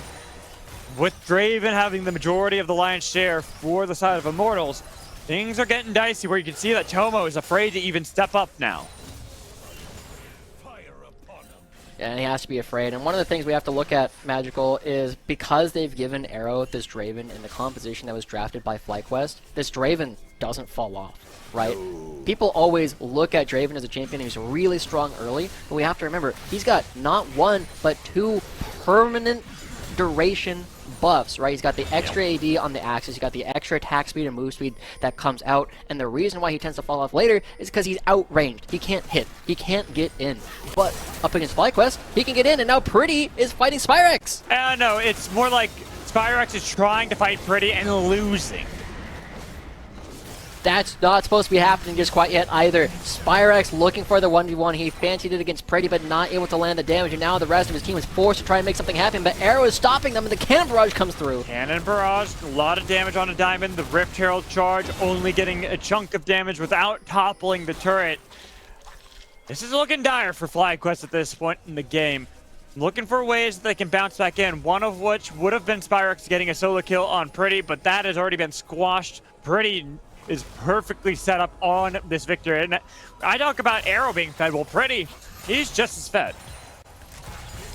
With Draven having the majority of the lion's share for the side of Immortals, things are getting dicey where you can see that Tomo is afraid to even step up now. And he has to be afraid. And one of the things we have to look at, Magical, is because they've given Arrow this Draven in the composition that was drafted by FlyQuest, this Draven doesn't fall off, right? People always look at Draven as a champion who's really strong early, but we have to remember, he's got not 1, but 2 permanent duration buffs, right? He's got the extra AD on the axis, he's got the extra attack speed and move speed that comes out, and the reason why he tends to fall off later is because he's outranged. He can't hit. He can't get in. But up against FlyQuest, he can get in, and now Pretty is fighting Spyrex! No, it's more like Spyrex is trying to fight Pretty and losing. That's not supposed to be happening just quite yet either. Spyrex looking for the 1v1. He fancied it against Pretty, but not able to land the damage, and now the rest of his team is forced to try and make something happen, but Arrow is stopping them, and the Cannon Barrage comes through. Cannon Barrage, a lot of damage on a Diamond. The Rift Herald charge only getting a chunk of damage without toppling the turret. This is looking dire for FlyQuest at this point in the game. Looking for ways that they can bounce back in, one of which would have been Spyrex getting a solo kill on Pretty, but that has already been squashed. Pretty is perfectly set up on this victory. And I talk about Arrow being fed. Well, Pretty, he's just as fed.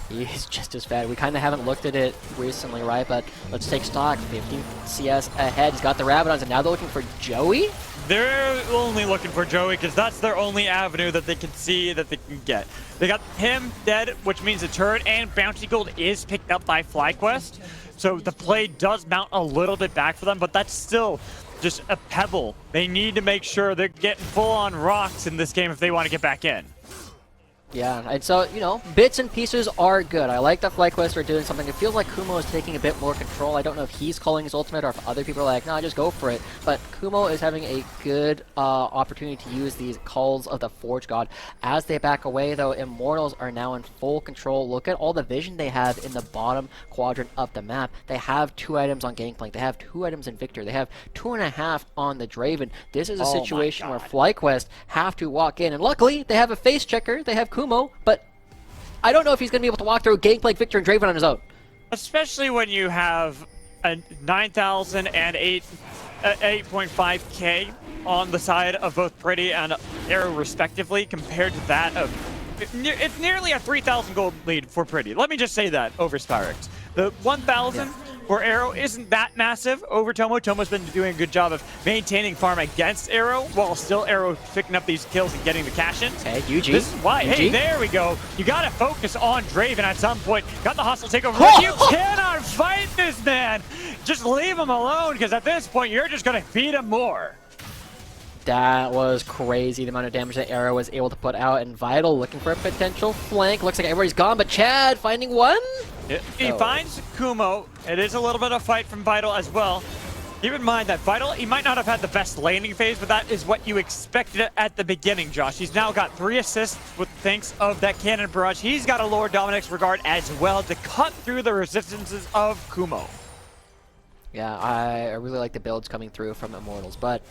He's just as bad. We kind of haven't looked at it recently, right? But let's take stock. 50 CS ahead. He's got the Rabadons, and now they're looking for Joey? They're only looking for Joey because that's their only avenue that they can see that they can get. They got him dead, which means the turret and bounty gold is picked up by FlyQuest. So the play does mount a little bit back for them, but that's still just a pebble. They need to make sure they're getting full-on rocks in this game if they want to get back in. Yeah, and so, you know, bits and pieces are good. I like that FlyQuest are doing something. It feels like Kumo is taking a bit more control. I don't know if he's calling his ultimate or if other people are like, nah, just go for it. But Kumo is having a good opportunity to use these calls of the Forge God. As they back away, though, Immortals are now in full control. Look at all the vision they have in the bottom quadrant of the map. They have 2 items on Gangplank. They have 2 items in Victor. They have 2.5 on the Draven. This is a situation where FlyQuest have to walk in. And luckily, they have a face checker. They have Kumo, but I don't know if he's going to be able to walk through Gangplank, Victor, and Draven on his own. Especially when you have a 9,000 and 8.5k on the side of both Pretty and Arrow respectively, compared to that of... It's nearly a 3,000 gold lead for Pretty. Let me just say that over Spyrex. The 1,000... for Arrow isn't that massive over Tomo. Tomo's been doing a good job of maintaining farm against Arrow, while still Arrow picking up these kills and getting the cash-ins. Okay, UG. This is why. UG. Hey, there we go. You gotta focus on Draven at some point. Got the hostile takeover. Oh! You cannot fight this man. Just leave him alone, because at this point, you're just gonna feed him more. That was crazy, the amount of damage that Arrow was able to put out, and Vital looking for a potential flank. Looks like everybody's gone, but Chad finding one? He finds Kumo. It is a little bit of a fight from Vital as well. Keep in mind that Vital, he might not have had the best landing phase, but that is what you expected at the beginning, Josh. He's now got 3 assists with thanks of that cannon barrage. He's got a lower Dominic's regard as well to cut through the resistances of Kumo. Yeah, I really like the builds coming through from Immortals, but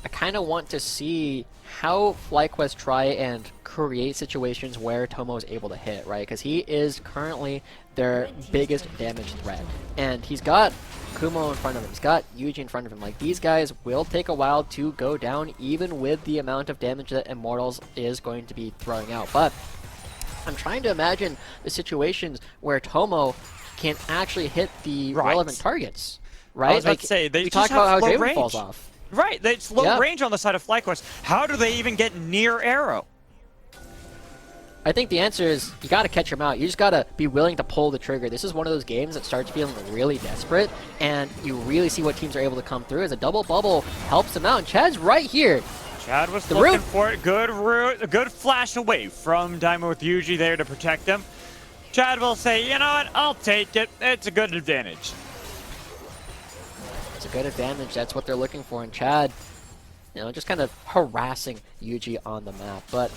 I kind of want to see how FlyQuest try and create situations where Tomo is able to hit, right? Because he is currently their biggest damage threat. And he's got Kumo in front of him. He's got Yuji in front of him. Like, these guys will take a while to go down, even with the amount of damage that Immortals is going to be throwing out. But I'm trying to imagine the situations where Tomo can actually hit the relevant targets, right? I was about to say, they we just talked about how have low Draven range. falls off. Right, it's low range on the side of FlyQuest. How do they even get near Arrow? I think the answer is you got to catch him out. You just got to be willing to pull the trigger. This is one of those games that starts feeling really desperate, and you really see what teams are able to come through as a double bubble helps them out. And Chad's right here. Chad was looking for it. Good route, a good flash away from Diamond with Yuji there to protect him. Chad will say, you know what, I'll take it. It's a good advantage. It's a good advantage. That's what they're looking for. And Chad, you know, just kind of harassing Yuji on the map. But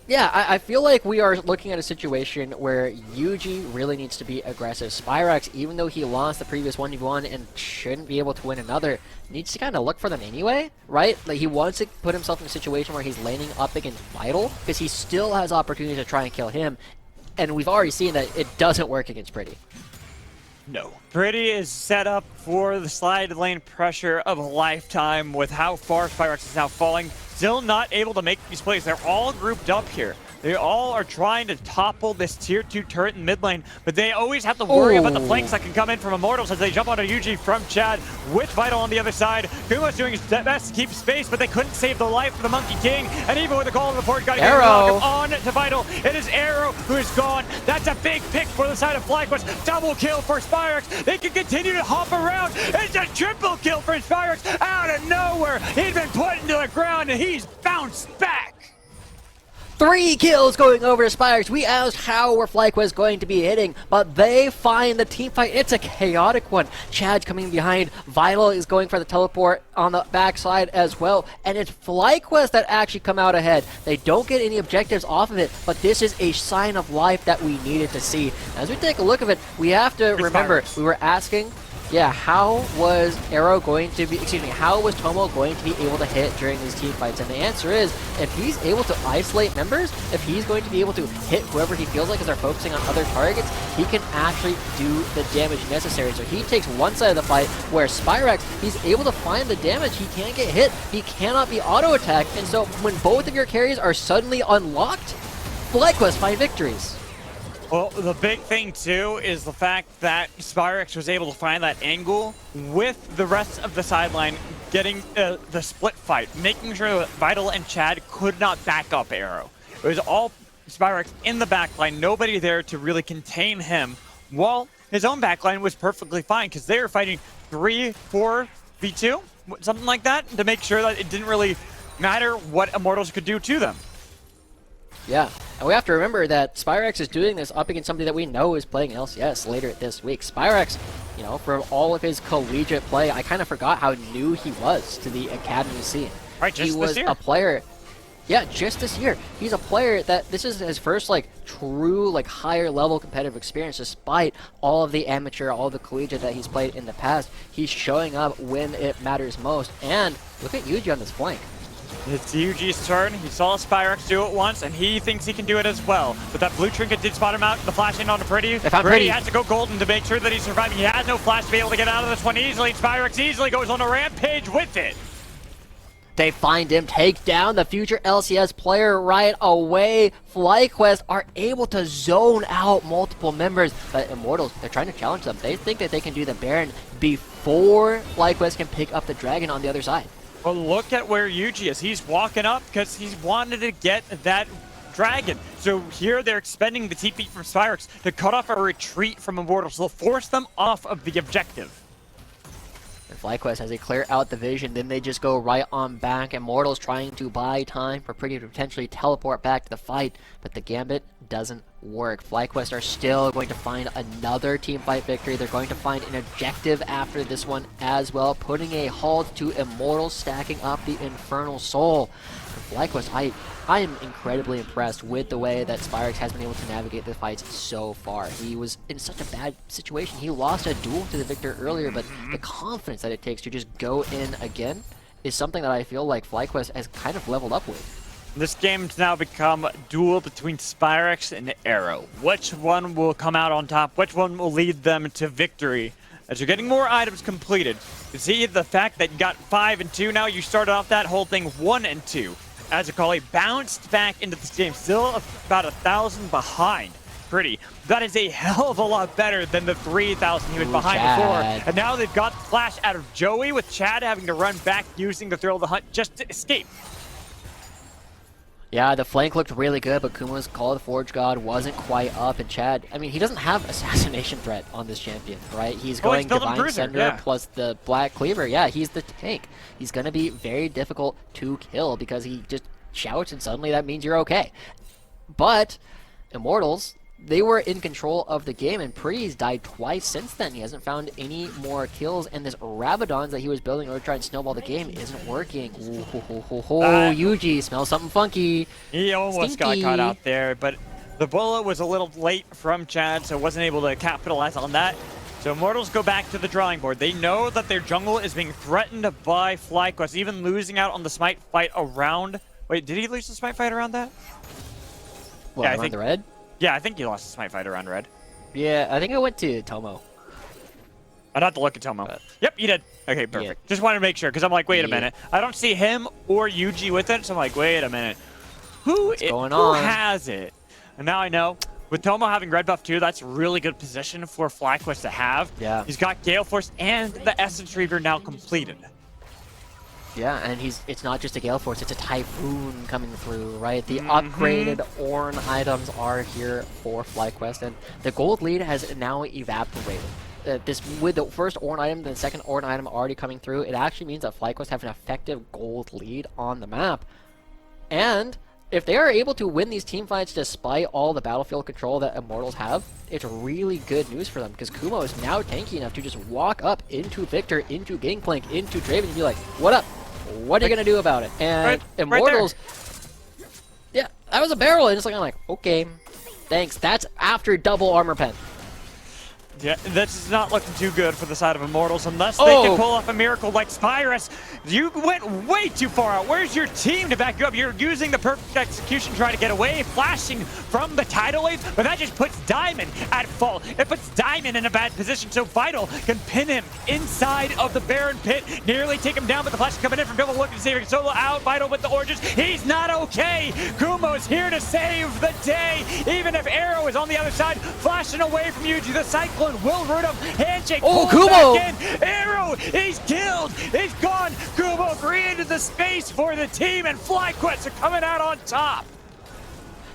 yeah, I feel like we are looking at a situation where Yuji really needs to be aggressive. Spyrex, even though he lost the previous 1v1 and shouldn't be able to win another, needs to kind of look for them anyway, right? Like, he wants to put himself in a situation where he's laning up against Vital, because he still has opportunity to try and kill him. And we've already seen that it doesn't work against Pretty. No. Pretty is set up for the slide lane pressure of a lifetime with how far Spyrex is now falling. Still not able to make these plays. They're all grouped up here. They all are trying to topple this tier 2 turret in mid lane, but they always have to worry about the flanks that can come in from Immortals as they jump onto Yuji from Chad with Vital on the other side. Kuma's doing his best to keep space, but they couldn't save the life of the Monkey King, and even with the call of the port, gotta Arrow on to Vital. It is Arrow who is gone. That's a big pick for the side of FlyQuest. Double kill for Spyrex. They can continue to hop around. It's a triple kill for Spyrex out of nowhere. He's been put into the ground, and he's bounced back. 3 kills going over to Spyrex. We asked how were FlyQuest going to be hitting, but they find the team fight. It's a chaotic one. Chad's coming behind. Vital is going for the teleport on the backside as well. And it's FlyQuest that actually come out ahead. They don't get any objectives off of it, but this is a sign of life that we needed to see. As we take a look at it, we have to remember, we were asking, how was Arrow going to be, how was Tomo going to be able to hit during these team fights? And the answer is, if he's able to isolate members, if he's going to be able to hit whoever he feels like as they're focusing on other targets, he can actually do the damage necessary. So he takes one side of the fight where Spyrex, he's able to find the damage. He can't get hit. He cannot be auto-attacked. And so when both of your carries are suddenly unlocked, FlyQuest find victories. Well, the big thing too is the fact that Spyrex was able to find that angle with the rest of the sideline getting the split fight, making sure that Vital and Chad could not back up Arrow. It was all Spyrex in the backline, nobody there to really contain him, while his own backline was perfectly fine because they were fighting 3-4v2, something like that, to make sure that it didn't really matter what Immortals could do to them. Yeah, and we have to remember that Spyrex is doing this up against somebody that we know is playing LCS later this week. Spyrex, you know, for all of his collegiate play, I kind of forgot how new he was to the academy scene. Right, just he was this year. a player. Yeah, just this year. He's a player that this is his first like true like higher level competitive experience despite all of the amateur, all of the collegiate that he's played in the past. He's showing up when it matters most. And look at Yuji on this flank. It's Yuji's turn. He saw Spyrex do it once, and he thinks he can do it as well. But that blue trinket did spot him out. The flash in onto Pretty. Pretty has to go golden to make sure that he's surviving. He has no flash to be able to get out of this one easily. Spyrex easily goes on a rampage with it. They find him, take down the future LCS player right away. FlyQuest are able to zone out multiple members, but Immortals, they're trying to challenge them. They think that they can do the Baron before FlyQuest can pick up the Dragon on the other side. Well, look at where Yuji is. He's walking up because he's wanted to get that Dragon. So here they're expending the TP from Spyrex to cut off a retreat from Immortals. They'll force them off of the objective. And FlyQuest, as they clear out the vision, then they just go right on back. Immortals trying to buy time for Pretty to potentially teleport back to the fight, but the Gambit doesn't work. FlyQuest are still going to find another team fight victory. They're going to find an objective after this one as well, putting a halt to Immortals, stacking up the Infernal Soul. For FlyQuest, I am incredibly impressed with the way that Spyrex has been able to navigate the fights so far. He was in such a bad situation. He lost a duel to the Victor earlier, but the confidence that it takes to just go in again is something that I feel like FlyQuest has kind of leveled up with. This game's now become a duel between Spyrex and Arrow. Which one will come out on top? Which one will lead them to victory? As you're getting more items completed, you see the fact that you got 5 and 2 now. You started off that whole thing 1 and 2. As Akali bounced back into this game, still about 1,000 behind. Pretty. That is a hell of a lot better than the 3,000 he was behind before. And now they've got the flash out of Joey, with Chad having to run back using the Thrill of the Hunt just to escape. Yeah, the flank looked really good, but Kuma's Call of the Forge God wasn't quite up, and Chad, I mean, he doesn't have assassination threat on this champion, right? He's going Divine Sender plus the Black Cleaver. Yeah, he's the tank. He's going to be very difficult to kill because he just shouts and suddenly that means you're okay. But Immortals, they were in control of the game, and Pretty's died twice since then. He hasn't found any more kills, and this Rabadons that he was building in order to try and snowball the game isn't working. Yuji, smells something funky. He almost got caught out there, but the bullet was a little late from Chad, so wasn't able to capitalize on that. So Immortals go back to the drawing board. They know that their jungle is being threatened by FlyQuest, even losing out on the Smite fight around... Wait, did he lose the Smite fight around that? What, yeah, around the red? Yeah, I think he lost the Smite fight around red. Yeah, I think I went to Tomo. I'd have to look at Tomo. Yep, you did. Okay, perfect. Yeah. Just wanted to make sure, because I'm like, wait a minute. I don't see him or Yuji with it, so I'm like, wait a minute. Who has it? And now I know. With Tomo having red buff too, that's a really good position for FlyQuest to have. Yeah. He's got Gale Force and the Essence Reaver now completed. Yeah, and it's not just a Gale Force, it's a Typhoon coming through, right? The upgraded Ornn items are here for FlyQuest, and the gold lead has now evaporated. With the first Ornn item, the second Ornn item already coming through, it actually means that FlyQuest have an effective gold lead on the map. And if they are able to win these teamfights despite all the battlefield control that Immortals have, it's really good news for them, because Kumo is now tanky enough to just walk up into Victor, into Gangplank, into Draven, and be like, what up? What are you going to do about it? And Immortals... yeah, that was a barrel, and it's like, I'm like, okay, thanks. That's after double armor pen. Yeah, this is not looking too good for the side of Immortals unless they can pull off a miracle like Spyrus. You went way too far out. Where's your team to back you up? You're using the perfect execution trying to get away, flashing from the tidal wave, but that just puts Diamond at fault. It puts Diamond in a bad position, so Vital can pin him inside of the Baron pit, nearly take him down, but the flash is coming in from Double looking to save him. Solo out, Vital with the oranges. He's not okay. Kumo's here to save the day, even if Arrow is on the other side, flashing away from Yuji. The Cyclone will root him. Handshake. Kumo! Back in. Arrow, he's killed. He's gone. Kumo created the space for the team, and FlyQuest are coming out on top.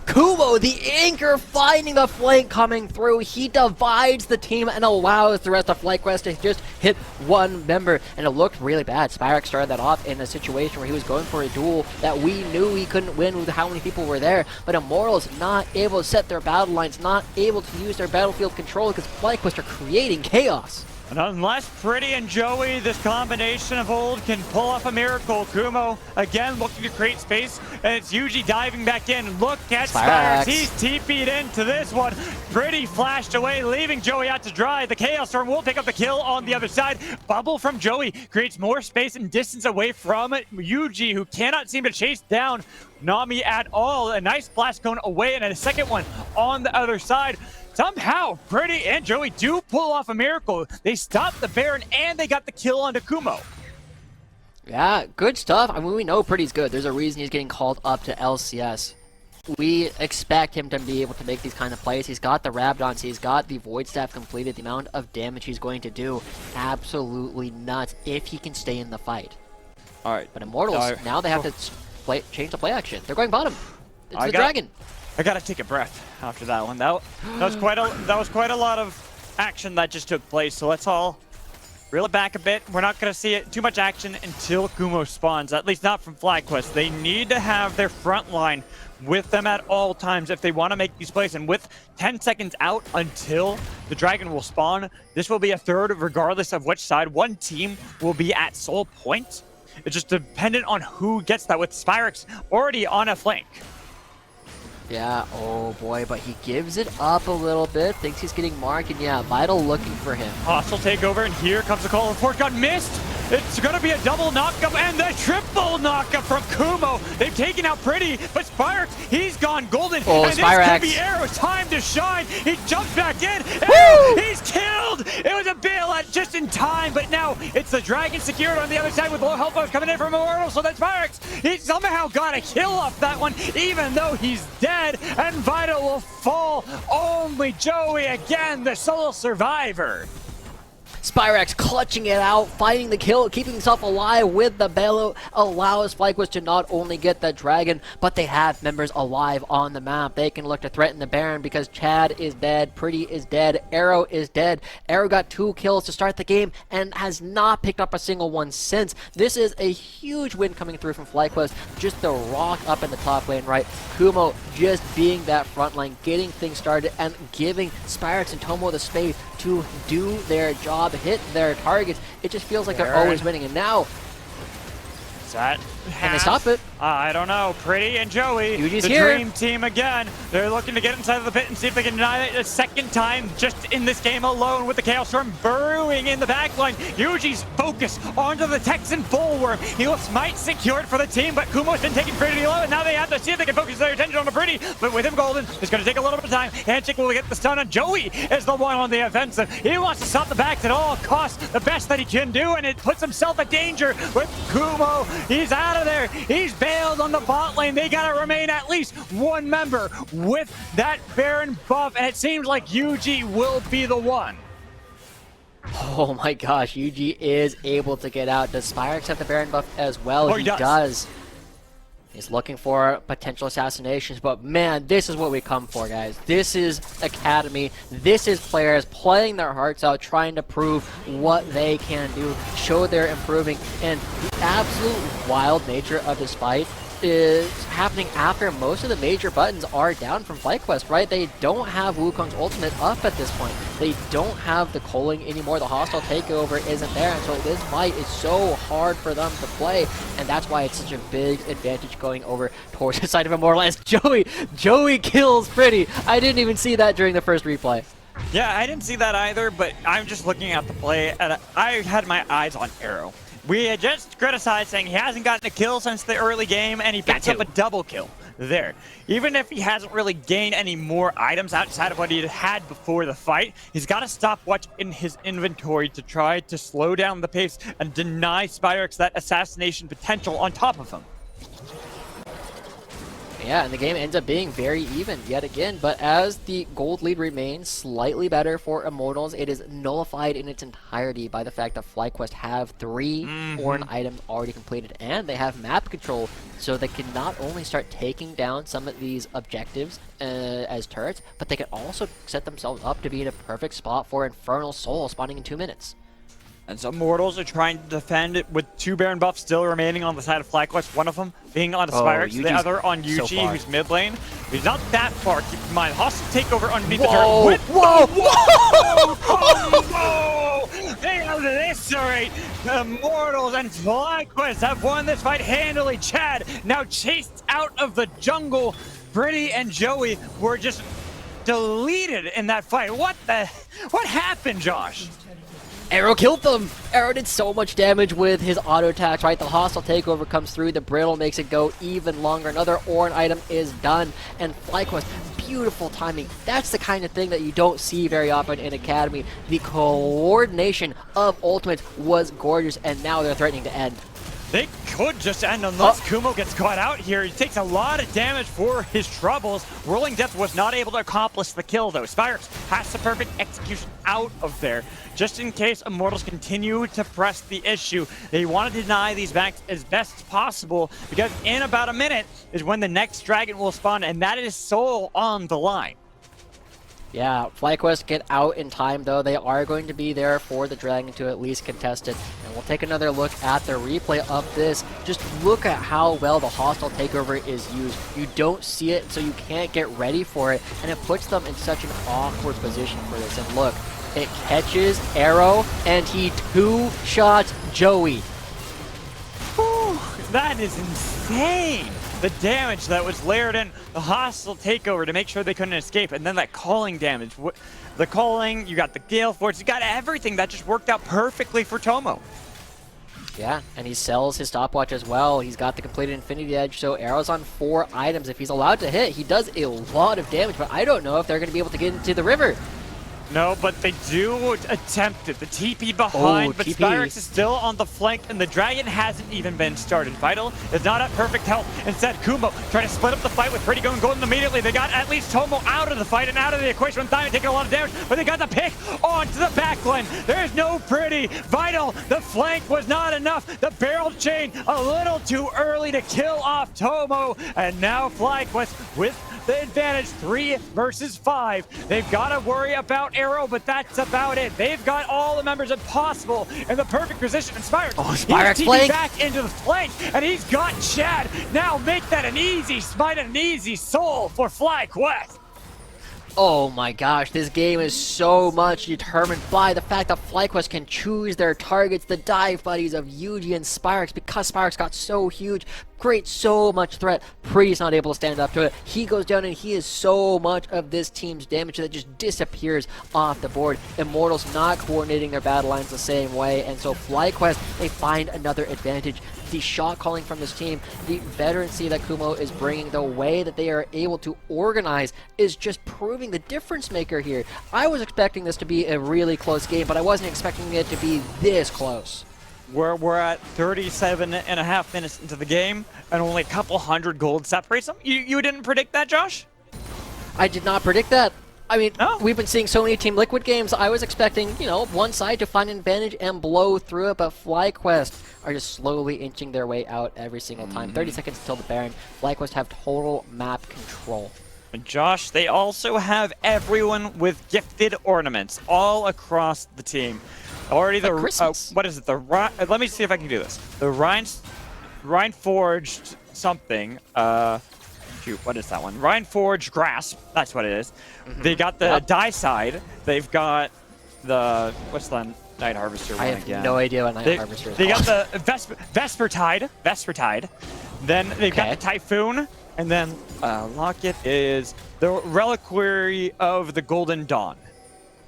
Kumo, the anchor, finding the flank coming through. He divides the team and allows the rest of FlyQuest to just hit one member. And it looked really bad. Spyrex started that off in a situation where he was going for a duel that we knew he couldn't win with how many people were there. But Immortals not able to set their battle lines, not able to use their battlefield control because FlyQuest are creating chaos. And unless Pretty and Joey, this combination of old, can pull off a miracle, Kumo, again, looking to create space, and it's Yuji diving back in. Look at Spyrex. He's TP'd into this one. Pretty flashed away, leaving Joey out to dry. The Chaos Storm will pick up the kill on the other side. Bubble from Joey creates more space and distance away from Yuji, who cannot seem to chase down Nami at all. A nice blast cone away, and a second one on the other side. Somehow, Pretty and Joey do pull off a miracle. They stopped the Baron and they got the kill onto Kumo. Yeah, good stuff. I mean, we know Pretty's good. There's a reason he's getting called up to LCS. We expect him to be able to make these kind of plays. He's got the Rabdons, he's got the Void Staff completed. The amount of damage he's going to do, absolutely nuts if he can stay in the fight. All right. But Immortals, now they have to change the play action. They're going bottom. It's the Dragon. I gotta take a breath after that one. That was quite a lot of action that just took place. So let's all reel it back a bit. We're not gonna see too much action until Kumo spawns. At least not from FlyQuest. They need to have their front line with them at all times if they want to make these plays. And with 10 seconds out until the Dragon will spawn, this will be a third regardless of which side. One team will be at sole point. It's just dependent on who gets that, with Spyrex already on a flank. Yeah, oh boy, but he gives it up a little bit, thinks he's getting marked, and yeah, Vital looking for him. Hostile takeover, and here comes the call of Fort got missed. It's going to be a double knockup and the triple knockup from Kumo. They've taken out Pretty, but Spyrex, he's gone golden. Oh, and Spyrex. This could be Arrow's time to shine. He jumps back in. Arrow, he's killed. It was a bailout just in time, but now it's the Dragon secured on the other side with low health bars coming in from Immortal. So that's Spyrex. He somehow got a kill off that one, even though he's dead, and Vital will fall. Only Joey again, the sole survivor. Spyrex clutching it out, finding the kill, keeping himself alive with the Bellow, allows FlyQuest to not only get the Dragon, but they have members alive on the map. They can look to threaten the Baron because Chad is dead, Pretty is dead, Arrow is dead. Arrow got 2 kills to start the game and has not picked up a single one since. This is a huge win coming through from FlyQuest. Just the rock up in the top lane, right? Kumo just being that front line, getting things started, and giving Spyrex and Tomo the space to do their job, hit their targets. It just feels like they're always winning. And now, that can they stop it? I don't know. Pretty and Joey, Yuji's the here. dream team again. They're looking to get inside of the pit and see if they can deny it a second time just in this game alone, with the Chaos Storm burrowing in the backline. Yuji's focus onto the Texan Bullworm. He looks might secured for the team, but Kumo's been taking Pretty low, and now they have to see if they can focus their attention on the Pretty. But with him golden, it's going to take a little bit of time. Handshake will get the stun, and Joey is the one on the offensive. He wants to stop the backs at all costs, the best that he can do, and it puts himself in danger with Kumo. He's out of there. He's bailed on the bot lane. They got to remain at least one member with that Baron buff, and it seems like Yuji will be the one. Oh my gosh, Yuji is able to get out. Does Spyrex have the Baron buff as well? Oh, he does. He's looking for potential assassinations, but man, this is what we come for, guys. This is Academy. This is players playing their hearts out, trying to prove what they can do, show they're improving, and the absolute wild nature of this fight is happening after most of the major buttons are down from FlyQuest, right? They don't have Wukong's ultimate up at this point. They don't have the culling anymore. The hostile takeover isn't there, and so this fight is so hard for them to play, and that's why it's such a big advantage going over towards the side of Immortal as Joey kills Pretty. I didn't even see that during the first replay. Yeah, I didn't see that either, but I'm just looking at the play, and I had my eyes on Arrow. We had just criticized saying he hasn't gotten a kill since the early game, and he picks up a double kill there. Even if he hasn't really gained any more items outside of what he had before the fight, he's got a stopwatch in his inventory to try to slow down the pace and deny Spyrex that assassination potential on top of him. Yeah, and the game ends up being very even yet again, but as the gold lead remains slightly better for Immortals, it is nullified in its entirety by the fact that FlyQuest have 3 Orin items already completed, and they have map control, so they can not only start taking down some of these objectives as turrets, but they can also set themselves up to be in a perfect spot for Infernal Soul spawning in 2 minutes. And so Immortals are trying to defend it with 2 Baron buffs still remaining on the side of FlyQuest. One of them being on Spyrex, the other on Yuji, who's mid lane. He's not that far, keep in mind. Hostile takeover underneath the turret. With Whoa! They eviscerate Immortals, and FlyQuest have won this fight handily. Chad now chased out of the jungle. Brittany and Joey were just deleted in that fight. What happened, Josh? Arrow killed them! Arrow did so much damage with his auto attacks, right? The hostile takeover comes through, the brittle makes it go even longer. Another Orin item is done, and FlyQuest, beautiful timing. That's the kind of thing that you don't see very often in Academy. The coordination of ultimates was gorgeous, and now they're threatening to end. They could just end unless Kumo gets caught out here. He takes a lot of damage for his troubles. Whirling Death was not able to accomplish the kill, though. Spyrex has the perfect execution out of there. Just in case Immortals continue to press the issue, they want to deny these backs as best as possible, because in about a minute is when the next dragon will spawn, and that is Soul on the line. Yeah, FlyQuest get out in time, though. They are going to be there for the dragon to at least contest it. And we'll take another look at the replay of this. Just look at how well the hostile takeover is used. You don't see it, so you can't get ready for it. And it puts them in such an awkward position for this. And look, it catches Arrow, and he 2-shots Joey. Whew, that is insane. The damage that was layered in, the hostile takeover to make sure they couldn't escape, and then that calling damage. The calling, you got the Gale Force, you got everything that just worked out perfectly for Tomo. Yeah, and he sells his stopwatch as well. He's got the completed Infinity Edge, so Arrow's on 4 items. If he's allowed to hit, he does a lot of damage, but I don't know if they're going to be able to get into the river. No, but they do attempt it. The TP behind, but Spyrex is still on the flank, and the dragon hasn't even been started. Vital is not at perfect health. Instead, Kumo trying to split up the fight with Pretty going golden immediately. They got at least Tomo out of the fight and out of the equation. With Diamond taking a lot of damage, but they got the pick onto the back line. There's no Pretty. Vital, the flank was not enough. The barrel chain a little too early to kill off Tomo, and now FlyQuest with the advantage, 3 versus 5. They've got to worry about Arrow, but that's about it. They've got all the members impossible in the perfect position. And Spyrex, he's flank back into the flank, and he's got Chad. Now make that an easy smite and an easy soul for FlyQuest. Oh my gosh, this game is so much determined by the fact that FlyQuest can choose their targets, the dive buddies of Yuji and Spyrex, because Spyrex got so huge, creates so much threat. Pretty's not able to stand up to it. He goes down and he is so much of this team's damage that just disappears off the board. Immortals not coordinating their battle lines the same way, and so FlyQuest, they find another advantage. The shot calling from this team, the veterancy that Kumo is bringing, the way that they are able to organize is just proving the difference maker here. I was expecting this to be a really close game, but I wasn't expecting it to be this close. We're at 37.5 minutes into the game, and only a couple hundred gold separates them. You didn't predict that, Josh? I did not predict that. I mean, no. We've been seeing so many Team Liquid games. I was expecting, you know, one side to find an advantage and blow through it, but FlyQuest are just slowly inching their way out every single time. 30 seconds until the Baron. FlyQuest have total map control. And Josh, they also have everyone with gifted ornaments all across the team. Already the what is it? Let me see if I can do this. The Rhine Forged something. Shoot, what is that one? Rhine Forged Grasp. That's what it is. They got the die side. They've got the what's the Night Harvester one again? I have no idea what Night Harvester is. They got the Vespertide. Then they've got the Typhoon, and then Locket is the Reliquary of the Golden Dawn.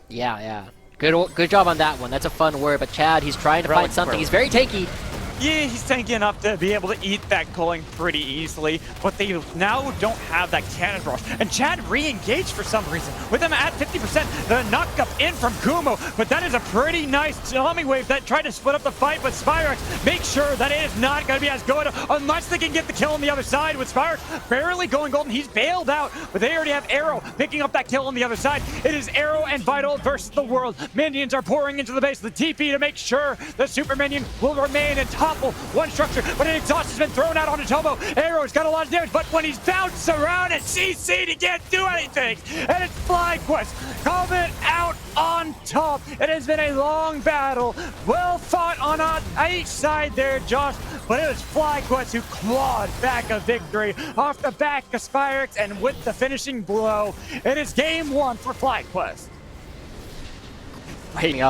Yeah. Good job on that one. That's a fun word. But Chad, he's trying to find something. He's very tanky. Yeah, he's tanky enough to be able to eat that culling pretty easily, but they now don't have that cannon rush. And Chad re-engaged for some reason. With him at 50%, the knock up in from Kumo, but that is a pretty nice tsunami wave that tried to split up the fight, but Spyrex makes sure that it is not going to be as good unless they can get the kill on the other side. With Spyrex barely going golden, he's bailed out, but they already have Arrow picking up that kill on the other side. It is Arrow and Vital versus the world. Minions are pouring into the base of the TP to make sure the super minion will remain in topple one structure, but an exhaust has been thrown out onto Tomo. Arrow's got a lot of damage, but when he's bounced around at CC, he can't do anything. And it's FlyQuest coming out on top. It has been a long battle, well fought on each side there, Josh, but it was FlyQuest who clawed back a victory off the back of Spyrex, and with the finishing blow, it is game 1 for FlyQuest.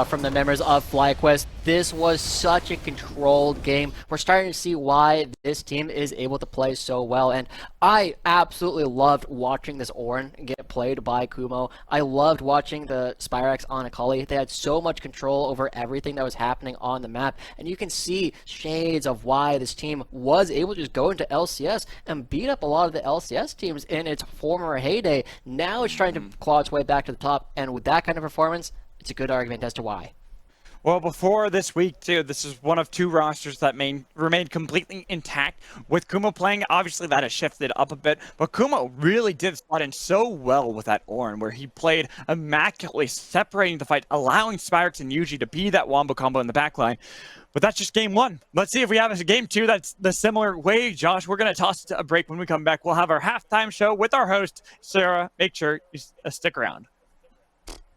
From the members of FlyQuest. This was such a controlled game. We're starting to see why this team is able to play so well, and I absolutely loved watching this Ornn get played by Kumo. I loved watching the Spyrex on Akali. They had so much control over everything that was happening on the map, and you can see shades of why this team was able to just go into LCS and beat up a lot of the LCS teams in its former heyday. Now it's trying to claw its way back to the top, and with that kind of performance, it's a good argument as to why. Well, before this week, too, this is one of 2 rosters that remained completely intact. With Kumo playing, obviously that has shifted up a bit, but Kumo really did slot in so well with that Ornn, where he played immaculately, separating the fight, allowing Spyrex and Yuji to be that wombo combo in the backline. But that's just game 1. Let's see if we have a game 2 that's the similar way, Josh. We're going to toss it to a break. When we come back, we'll have our halftime show with our host, Sarah. Make sure you stick around.